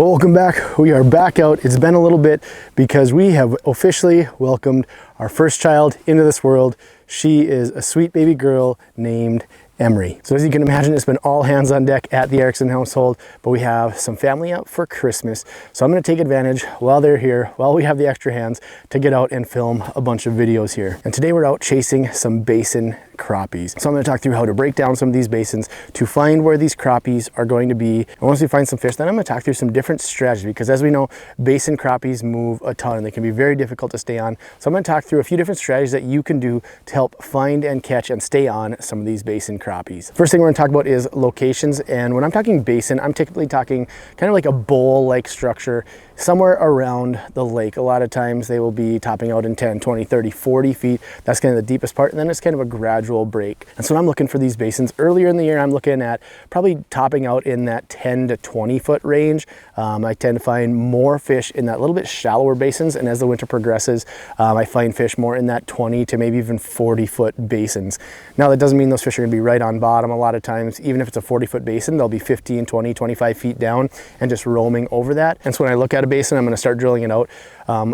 Well, welcome back. We are back out. It's been a little bit because we have officially welcomed our first child into this world. She is a sweet baby girl named Emery. So as you can imagine, it's been all hands on deck at the Erickson household, but we have some family out for Christmas. So I'm going to take advantage while they're here, while we have the extra hands, to get out and film a bunch of videos here. And today we're out chasing some basin crappies. So I'm going to talk through how to break down some of these basins to find where these crappies are going to be. And once we find some fish, then I'm going to talk through some different strategies, because as we know, basin crappies move a ton and they can be very difficult to stay on. So I'm going to talk through a few different strategies that you can do to help find and catch and stay on some of these basin crappies. First thing we're going to talk about is locations. And when I'm talking basin, I'm typically talking kind of like a bowl-like structure somewhere around the lake. A lot of times they will be topping out in 10, 20, 30, 40 feet. That's kind of the deepest part. And then it's kind of a gradual break. And so when I'm looking for these basins earlier in the year, I'm looking at probably topping out in that 10 to 20 foot range. I tend to find more fish in that little bit shallower basins. And as the winter progresses, I find fish more in that 20 to maybe even 40 foot basins. Now that doesn't mean those fish are going to be right on bottom. A lot of times, even if it's a 40 foot basin, they'll be 15, 20, 25 feet down and just roaming over that. And so when I look at a basin, I'm going to start drilling it out.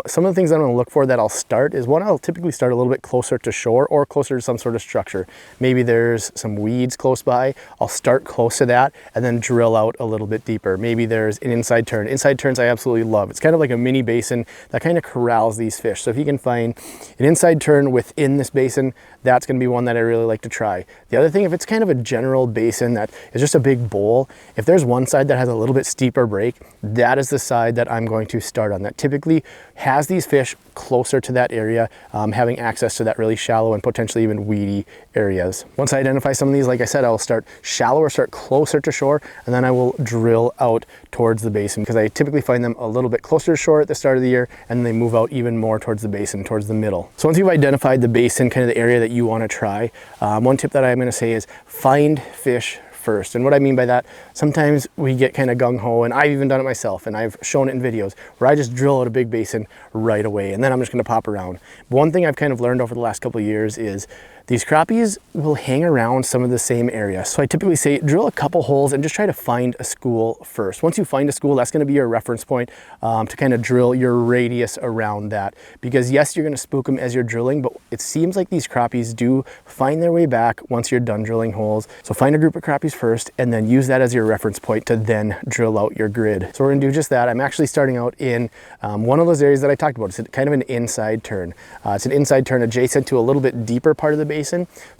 Some of the things I'm going to look for that I'll start is, one, I'll typically start a little bit closer to shore or closer to some sort of structure. Maybe there's some weeds close by. I'll start close to that and then drill out a little bit deeper. Maybe there's an inside turn. Inside turns I absolutely love. It's kind of like a mini basin that kind of corrals these fish. So if you can find an inside turn within this basin, that's going to be one that I really like to try. The other thing, if it's kind of a general basin that is just a big bowl, if there's one side that has a little bit steeper break, that is the side that I'm going to start on. That typically has these fish closer to that area, having access to that really shallow and potentially even weedy areas. Once I identify some of these, like I said, I'll start shallower, start closer to shore, and then I will drill out towards the basin, because I typically find them a little bit closer to shore at the start of the year, and then they move out even more towards the basin, towards the middle. So once you've identified the basin, kind of the area that you want to try, one tip that I'm going to say is find fish first. And what I mean by that, sometimes we get kind of gung-ho, and I've even done it myself, and I've shown it in videos where I just drill out a big basin right away, and then I'm just going to pop around. But one thing I've kind of learned over the last couple of years is these crappies will hang around some of the same area. So I typically say drill a couple holes and just try to find a school first. Once you find a school, that's going to be your reference point to kind of drill your radius around that. Because yes, you're going to spook them as you're drilling, but it seems like these crappies do find their way back once you're done drilling holes. So find a group of crappies first and then use that as your reference point to then drill out your grid. So we're going to do just that. I'm actually starting out in one of those areas that I talked about. It's kind of an inside turn. It's an inside turn adjacent to a little bit deeper part of the basin. So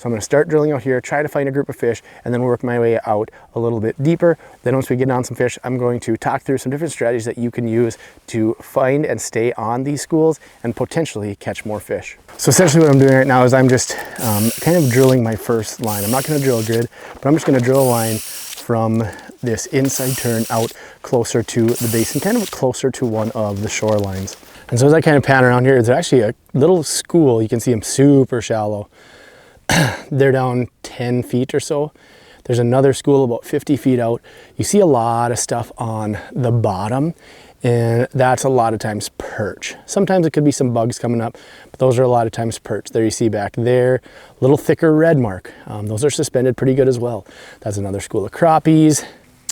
I'm going to start drilling out here, try to find a group of fish, and then work my way out a little bit deeper. Then once we get on some fish, I'm going to talk through some different strategies that you can use to find and stay on these schools and potentially catch more fish. So essentially what I'm doing right now is I'm just kind of drilling my first line. I'm not going to drill a grid, but I'm just going to drill a line from this inside turn out closer to the basin, kind of closer to one of the shorelines. And so as I kind of pan around here, there's actually a little school. You can see them super shallow. They're down 10 feet or so. There's another school about 50 feet out. You see a lot of stuff on the bottom, and that's a lot of times perch. Sometimes it could be some bugs coming up, but those are a lot of times perch. There you see back there, a little thicker red mark. Those are suspended pretty good as well. That's another school of crappies.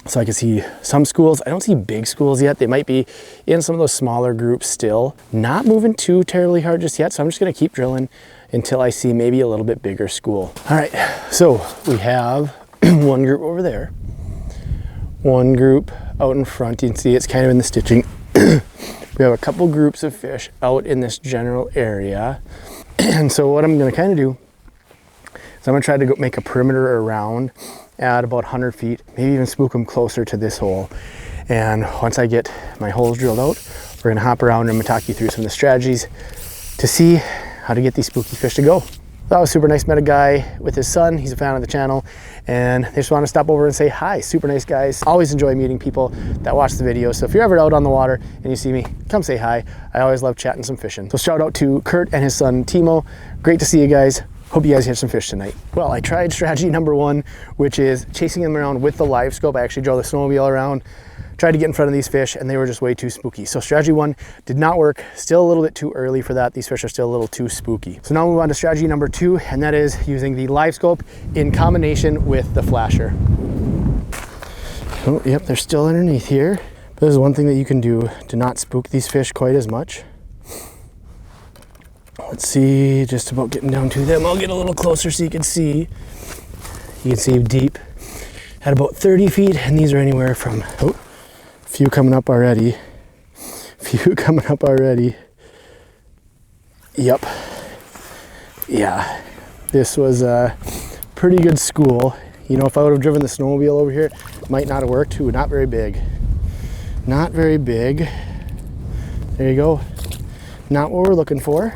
So I can see some schools. I don't see big schools yet. They might be in some of those smaller groups still. Not moving too terribly hard just yet, so I'm just gonna keep drilling until I see maybe a little bit bigger school. All right, so we have one group over there, one group out in front. You can see it's kind of in the stitching. We have a couple groups of fish out in this general area. And so what I'm gonna kind of do is I'm gonna try to make a perimeter around at about 100 feet, maybe even spook them closer to this hole. And once I get my holes drilled out, we're gonna hop around and I'm gonna talk you through some of the strategies to see how to get these spooky fish to go. That was super nice. Met a guy with his son. He's a fan of the channel, and they just want to stop over and say hi. Super nice guys. Always enjoy meeting people that watch the video. So if you're ever out on the water and you see me, come say hi. I always love chatting some fishing. So shout out to Kurt and his son Timo. Great to see you guys. Hope you guys catch some fish tonight. Well, I tried strategy number one, which is chasing them around with the live scope. I actually drove the snowmobile around, tried to get in front of these fish, and they were just way too spooky. So strategy one did not work. Still a little bit too early for that. These fish are still a little too spooky. So now we'll move on to strategy number two, and that is using the live scope in combination with the flasher. Oh, yep, they're still underneath here. But there's one thing that you can do to not spook these fish quite as much. Let's see, just about getting down to them. I'll get a little closer so you can see. You can see deep at about 30 feet, and these are anywhere from, oh, a few coming up already. Yep. Yeah, this was a pretty good school. You know, if I would have driven the snowmobile over here, it might not have worked. Ooh, not very big. Not very big. There you go. Not what we're looking for.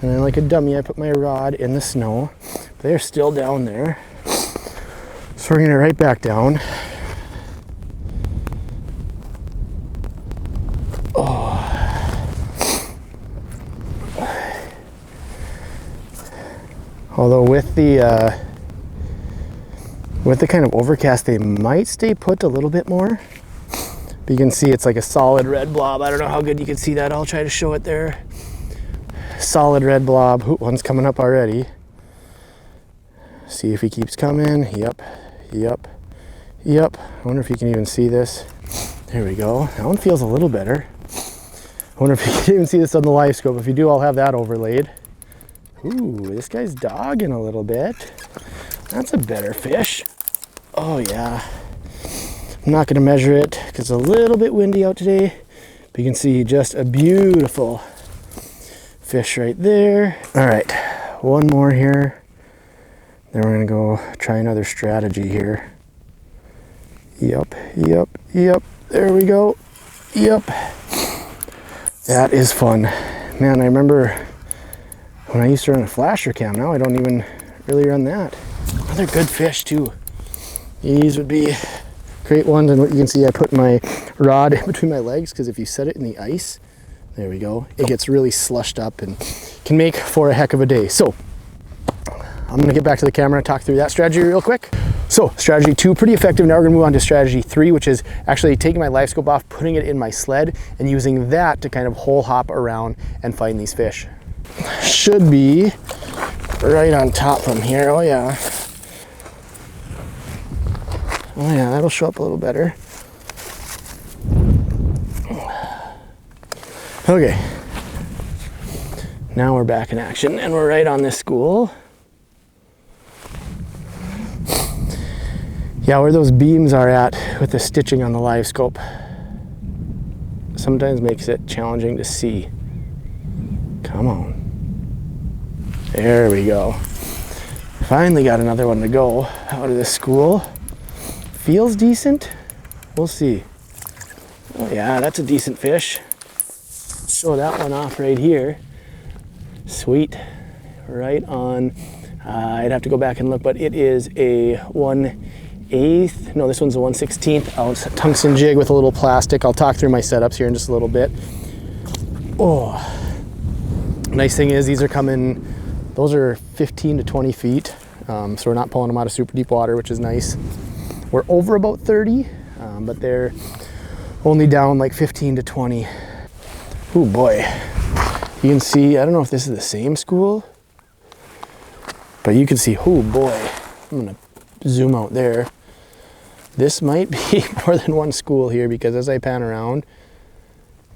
And then like a dummy, I put my rod in the snow. They're still down there. So we're gonna right back down. Oh. Although with the kind of overcast, they might stay put a little bit more. But you can see it's like a solid red blob. I don't know how good you can see that. I'll try to show it there. Solid red blob. Ooh, one's coming up already. See if he keeps coming. Yep. I wonder if you can even see this. There we go. That one feels a little better. I wonder if you can even see this on the live scope. If you do, I'll have that overlaid. Ooh, this guy's dogging a little bit. That's a better fish. Oh yeah. I'm not gonna measure it because it's a little bit windy out today. But you can see just a beautiful fish right there. All right, one more here. Then we're gonna go try another strategy here. Yep. There we go. Yep. That is fun. Man, I remember when I used to run a flasher cam. Now I don't even really run that. Another good fish too. These would be great ones. And what you can see, I put my rod in between my legs because if you set it in the ice, there we go, it gets really slushed up and can make for a heck of a day. So I'm gonna get back to the camera and talk through that strategy real quick. So strategy 2, pretty effective. Now we're gonna move on to strategy 3, which is actually taking my live scope off, putting it in my sled, and using that to kind of hole hop around and find these fish. Should be right on top from here. Oh yeah, that'll show up a little better. Okay, now we're back in action and we're right on this school. Yeah, where those beams are at with the stitching on the live scope sometimes makes it challenging to see. Come on. There we go. Finally got another one to go out of this school. Feels decent. We'll see. Oh yeah, that's a decent fish. Show that one off right here. Sweet. Right on. I'd have to go back and look, but it is a 1/8. No, this one's a 1/16 ounce tungsten jig with a little plastic. I'll talk through my setups here in just a little bit. Oh, nice thing is these are coming, those are 15 to 20 feet. So we're not pulling them out of super deep water, which is nice. We're over about 30, but they're only down like 15 to 20. Oh boy. You can see, I don't know if this is the same school, but you can see, oh boy. I'm gonna zoom out there. This might be more than one school here because as I pan around,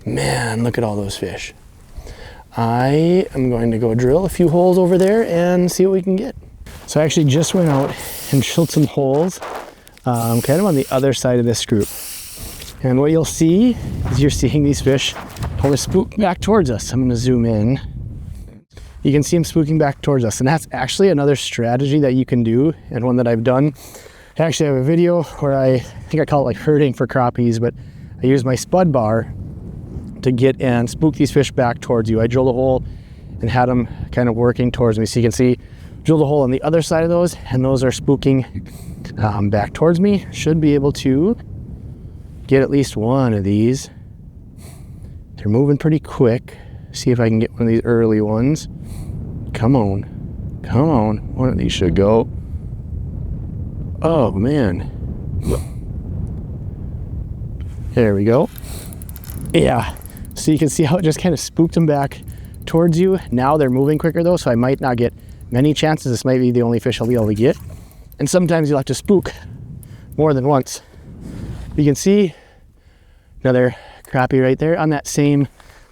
man, look at all those fish. I am going to go drill a few holes over there and see what we can get. So I actually just went out and drilled some holes kind of on the other side of this group. And what you'll see is you're seeing these fish want to spook back towards us. I'm going to zoom in. You can see them spooking back towards us. And that's actually another strategy that you can do and one that I've done. I actually have a video where I think I call it like herding for crappies, but I use my spud bar to get and spook these fish back towards you. I drilled a hole and had them kind of working towards me. So you can see, drilled a hole on the other side of those, and those are spooking back towards me. Should be able to get at least one of these. They're moving pretty quick. See if I can get one of these early ones. Come on, come on. One of these should go. Oh man. There we go. Yeah. So you can see how it just kind of spooked them back towards you. Now they're moving quicker though, so I might not get many chances. This might be the only fish I'll be able to get. And sometimes you'll have to spook more than once. You can see Another crappie right there on that same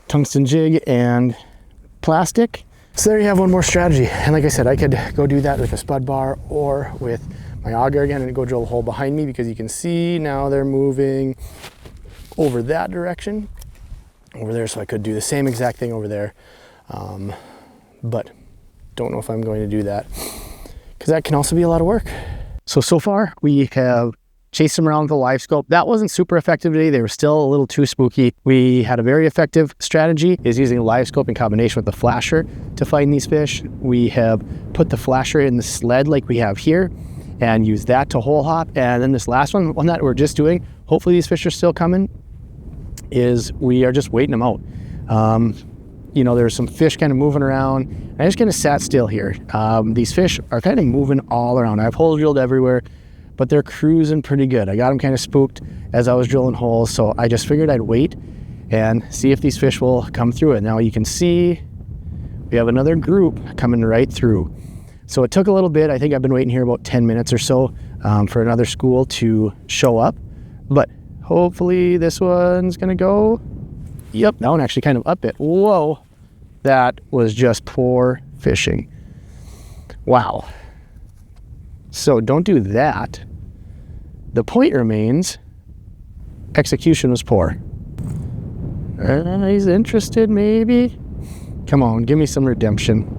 tungsten jig and plastic. So there you have one more strategy. And like I said, I could go do that with a spud bar or with my auger again and go drill a hole behind me, because you can see now they're moving over that direction over there. So I could do the same exact thing over there. But don't know if I'm going to do that, because that can also be a lot of work. So far we have chased them around with a live scope. That wasn't super effective today. They were still a little too spooky. We had a very effective strategy, is using a live scope in combination with the flasher to find these fish. We have put the flasher in the sled like we have here and use that to hole hop. And then this last one that we're just doing, hopefully these fish are still coming, is we are just waiting them out. You know, there's some fish kind of moving around. And I just kind of sat still here. These fish are kind of moving all around. I've hole drilled everywhere, but they're cruising pretty good. I got them kind of spooked as I was drilling holes, so I just figured I'd wait and see if these fish will come through it. Now you can see we have another group coming right through. So it took a little bit. I think I've been waiting here about 10 minutes or so for another school to show up, but hopefully this one's gonna go. Yep, that one actually kind of up it. Whoa, that was just poor fishing. Wow. So don't do that. The point remains, execution was poor. He's interested maybe? Come on, give me some redemption.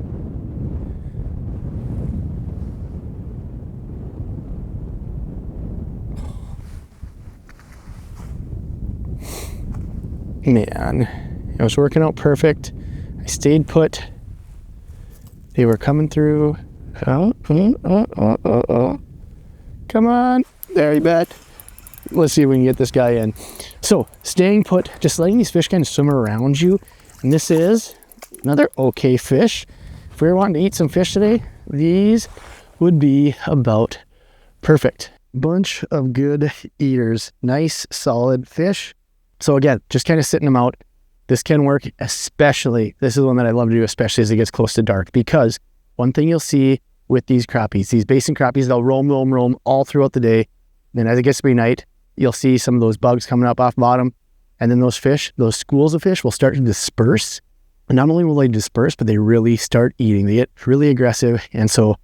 Man, it was working out perfect. I stayed put. They were coming through. Oh. Come on. There, you bet. Let's see if we can get this guy in. So, staying put, just letting these fish kind of swim around you. And this is another okay fish. If we were wanting to eat some fish today, these would be about perfect. Bunch of good eaters. Nice, solid fish. So again, just kind of sitting them out. This can work, especially, this is one that I love to do, especially as it gets close to dark, because one thing you'll see with these crappies, these basin crappies, they'll roam all throughout the day. Then as it gets to be night, you'll see some of those bugs coming up off bottom. And then those fish, those schools of fish will start to disperse. And not only will they disperse, but they really start eating. They get really aggressive. And so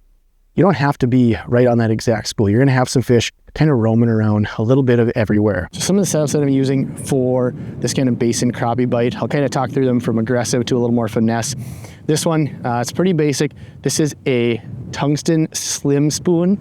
you don't have to be right on that exact school. You're gonna have some fish kind of roaming around a little bit of everywhere. So some of the setups that I'm using for this kind of basin crappie bite, I'll kind of talk through them from aggressive to a little more finesse. This one, it's pretty basic. This is a tungsten slim spoon.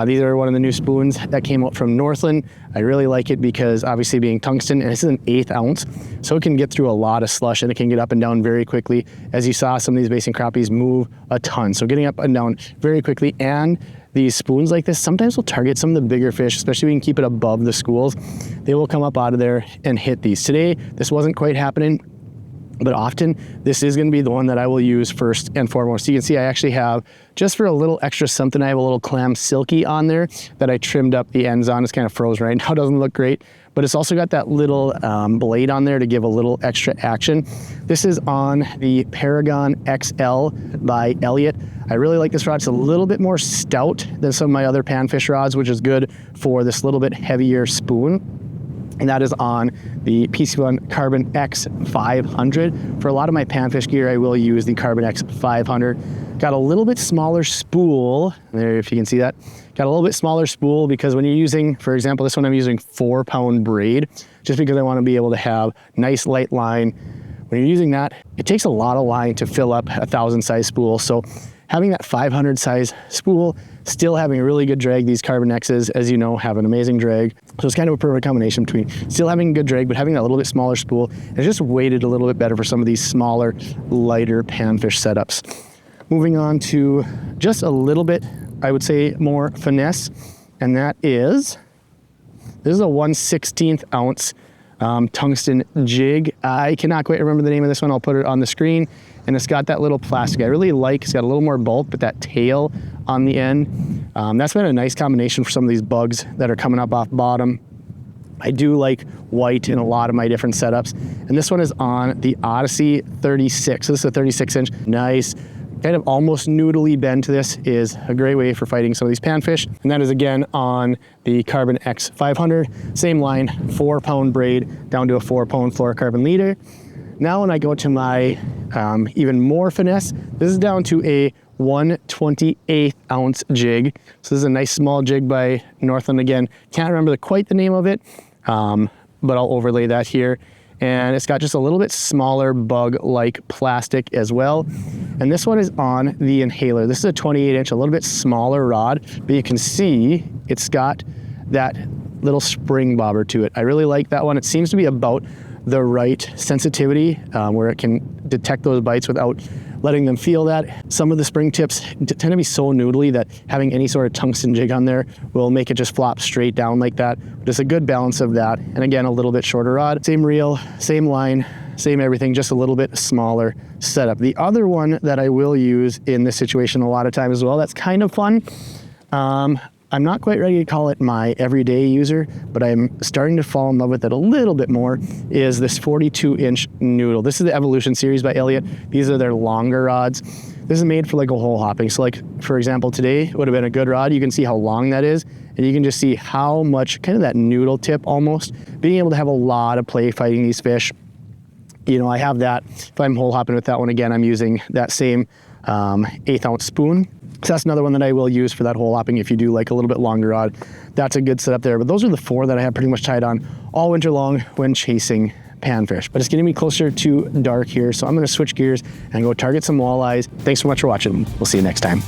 These are one of the new spoons that came out from Norfin. I really like it because obviously being tungsten, and this is an 1/8 ounce, so it can get through a lot of slush and it can get up and down very quickly. As you saw, some of these basin crappies move a ton, so getting up and down very quickly. And these spoons like this sometimes will target some of the bigger fish, especially if you can keep it above the schools. They will come up out of there and hit these. Today, this wasn't quite happening, but often this is going to be the one that I will use first and foremost. So you can see I actually have, just for a little extra something, I have a little clam silky on there that I trimmed up the ends on. It's kind of froze right now, doesn't look great, but it's also got that little blade on there to give a little extra action. This is on the Paragon XL by Elliott. I really like this rod. It's a little bit more stout than some of my other panfish rods, which is good for this little bit heavier spoon. And that is on the Piscifun Carbon X 500. For a lot of my panfish gear, I will use the Carbon X 500. Got a little bit smaller spool there, if you can see that. Got a little bit smaller spool because when you're using, for example, this one I'm using 4-pound braid, just because I want to be able to have nice light line. When you're using that, it takes a lot of line to fill up a 1,000 size spool. So having that 500 size spool, still having a really good drag. These Carbon X's, as you know, have an amazing drag. So it's kind of a perfect combination between still having a good drag, but having that little bit smaller spool. It's just weighted a little bit better for some of these smaller, lighter panfish setups. Moving on to just a little bit, I would say, more finesse, and that is, this is a 1/16 ounce tungsten jig. I cannot quite remember the name of this one. I'll put it on the screen. And it's got that little plastic I really like. It's got a little more bulk, but that tail on the end, that's been a nice combination for some of these bugs that are coming up off bottom. I do like white in a lot of my different setups. And this one is on the Odyssey 36. So this is a 36 inch, nice, kind of almost noodly bend to this is a great way for fighting some of these panfish. And that is again on the Carbon X 500, same line, 4-pound braid down to a 4-pound fluorocarbon leader. Now when I go to my even more finesse, this is down to a 1/28 ounce jig. So this is a nice small jig by Norfin. Again, can't remember quite the name of it, but I'll overlay that here. And it's got just a little bit smaller bug-like plastic as well. And this one is on the inhaler. This is a 28-inch, a little bit smaller rod, but you can see it's got that little spring bobber to it. I really like that one. It seems to be about the right sensitivity where it can detect those bites without letting them feel that. Some of the spring tips tend to be so noodly that having any sort of tungsten jig on there will make it just flop straight down like that. Just a good balance of that. And again, a little bit shorter rod, same reel, same line, same everything, just a little bit smaller setup. The other one that I will use in this situation a lot of times as well, that's kind of fun. I'm not quite ready to call it my everyday user, but I'm starting to fall in love with it a little bit more, is this 42-inch noodle. This is the Evolution series by Elliott. These are their longer rods. This is made for like a hole hopping. So like, for example, today would have been a good rod. You can see how long that is, and you can just see how much, kind of that noodle tip almost, being able to have a lot of play fighting these fish. You know, I have that. If I'm hole hopping with that one again, I'm using that same 1/8 ounce spoon. So that's another one that I will use for that hole hopping if you do like a little bit longer rod. That's a good setup there. But those are the 4 that I have pretty much tied on all winter long when chasing panfish. But it's getting me closer to dark here, so I'm gonna switch gears and go target some walleyes. Thanks so much for watching. We'll see you next time.